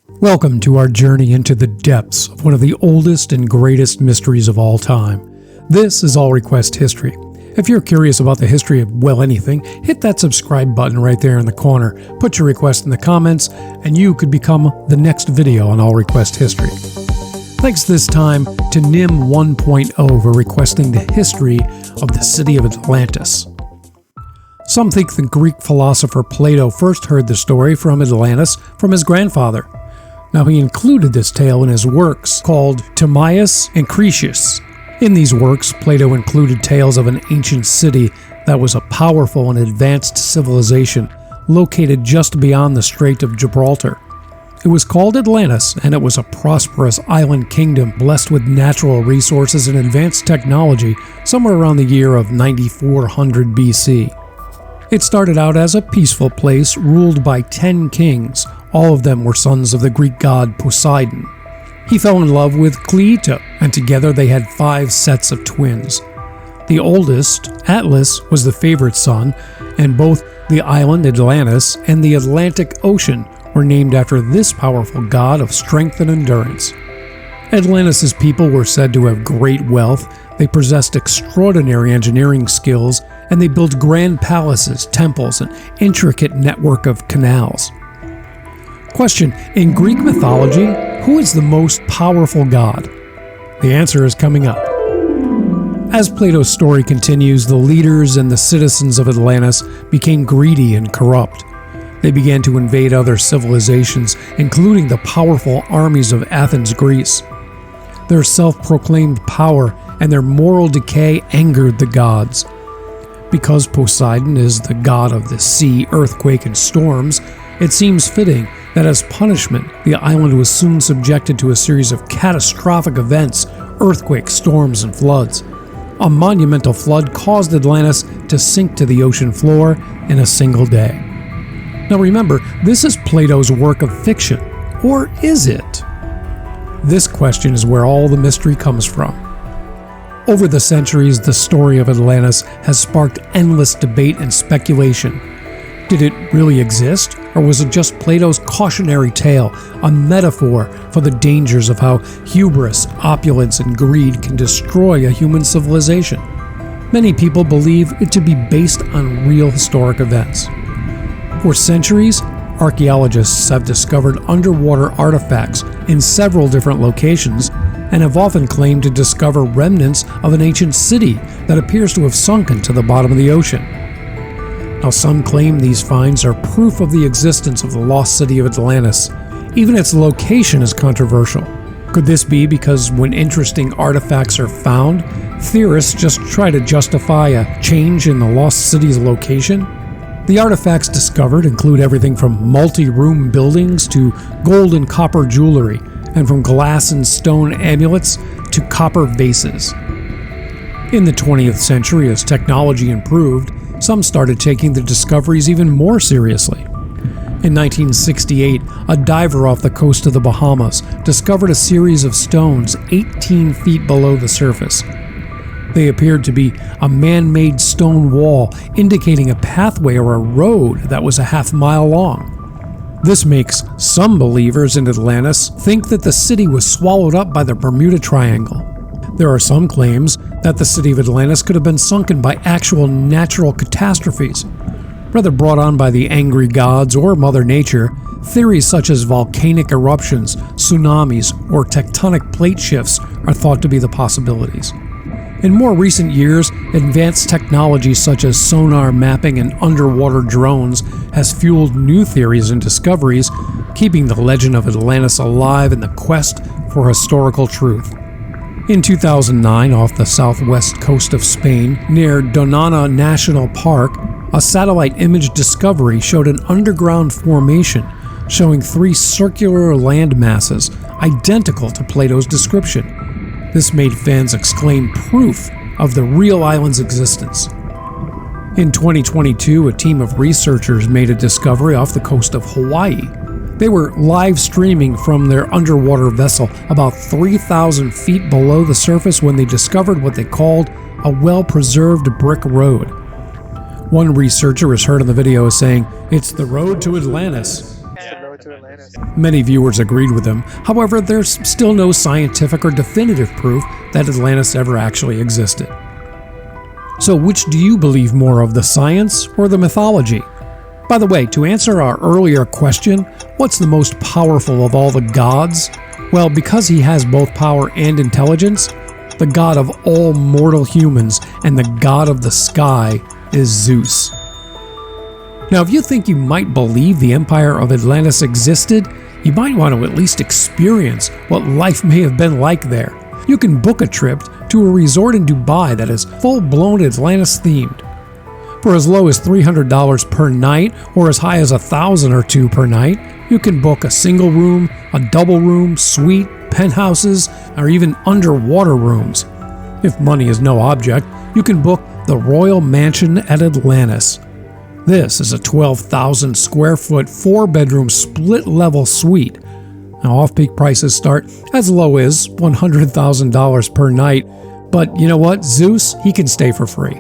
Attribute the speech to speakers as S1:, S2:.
S1: Welcome to our journey into the depths of one of the oldest and greatest mysteries of all time. This is All Request History. If you're curious about the history of, well, anything, hit that subscribe button right there in the corner, put your request in the comments, and you could become the next video on All Request History. Thanks this time to Nim 1.0 for requesting the history of the city of Atlantis. Some think the Greek philosopher Plato first heard the story from Atlantis from his grandfather. Now, he included this tale in his works called Timaeus and Critias. In these works, Plato included tales of an ancient city that was a powerful and advanced civilization located just beyond the Strait of Gibraltar. It was called Atlantis, and it was a prosperous island kingdom blessed with natural resources and advanced technology somewhere around the year of 9400 BC. It started out as a peaceful place ruled by 10 kings. All of them were sons of the Greek god Poseidon. He fell in love with Cleito, and together they had 5 sets of twins. The oldest, Atlas, was the favorite son, and both the island Atlantis and the Atlantic Ocean were named after this powerful god of strength and endurance. Atlantis' people were said to have great wealth, they possessed extraordinary engineering skills, and they built grand palaces, temples, and intricate network of canals. Question: in Greek mythology, who is the most powerful god? The answer is coming up. As Plato's story continues, the leaders and the citizens of Atlantis became greedy and corrupt. They began to invade other civilizations, including the powerful armies of Athens, Greece. Their self-proclaimed power and their moral decay angered the gods. Because Poseidon is the god of the sea, earthquake, and storms, it seems fitting that as punishment, the island was soon subjected to a series of catastrophic events, earthquakes, storms, and floods. A monumental flood caused Atlantis to sink to the ocean floor in a single day. Now remember, this is Plato's work of fiction, or is it? This question is where all the mystery comes from. Over the centuries, the story of Atlantis has sparked endless debate and speculation. Did it really exist, or was it just Plato's cautionary tale, a metaphor for the dangers of how hubris, opulence, and greed can destroy a human civilization? Many people believe it to be based on real historic events. For centuries, archaeologists have discovered underwater artifacts in several different locations and have often claimed to discover remnants of an ancient city that appears to have sunken to the bottom of the ocean. Now, some claim these finds are proof of the existence of the lost city of Atlantis. Even its location is controversial. Could this be because when interesting artifacts are found, theorists just try to justify a change in the lost city's location? The artifacts discovered include everything from multi-room buildings to gold and copper jewelry, and from glass and stone amulets to copper vases. In the 20th century, as technology improved, some started taking the discoveries even more seriously. In 1968, a diver off the coast of the Bahamas discovered a series of stones 18 feet below the surface. They appeared to be a man-made stone wall indicating a pathway or a road that was a half-mile long. This makes some believers in Atlantis think that the city was swallowed up by the Bermuda Triangle. There are some claims that the city of Atlantis could have been sunken by actual natural catastrophes, whether brought on by the angry gods or Mother Nature. Theories such as volcanic eruptions, tsunamis, or tectonic plate shifts are thought to be the possibilities. In more recent years, advanced technology such as sonar mapping and underwater drones has fueled new theories and discoveries, keeping the legend of Atlantis alive in the quest for historical truth. In 2009, off the southwest coast of Spain, near Donana National Park, a satellite image discovery showed an underground formation showing 3 circular land masses identical to Plato's description. This made fans exclaim proof of the real island's existence. In 2022, a team of researchers made a discovery off the coast of Hawaii. They were live streaming from their underwater vessel about 3,000 feet below the surface when they discovered what they called a well-preserved brick road. One researcher is heard in the video as saying, "It's the road to Atlantis."
S2: Yeah, the road to Atlantis.
S1: Many viewers agreed with him. However, there's still no scientific or definitive proof that Atlantis ever actually existed. So which do you believe more of, the science or the mythology? By the way, to answer our earlier question, what's the most powerful of all the gods? Well, because he has both power and intelligence, the god of all mortal humans and the god of the sky is Zeus. Now, if you think you might believe the Empire of Atlantis existed, you might want to at least experience what life may have been like there. You can book a trip to a resort in Dubai that is full-blown Atlantis themed. For as low as $300 per night or as high as $1,000 or $2 per night, you can book a single room, a double room, suite, penthouses, or even underwater rooms. If money is no object, you can book the Royal Mansion at Atlantis. This is a 12,000 square foot, 4-bedroom split-level suite. Now, off-peak prices start as low as $100,000 per night, but you know what? Zeus, he can stay for free.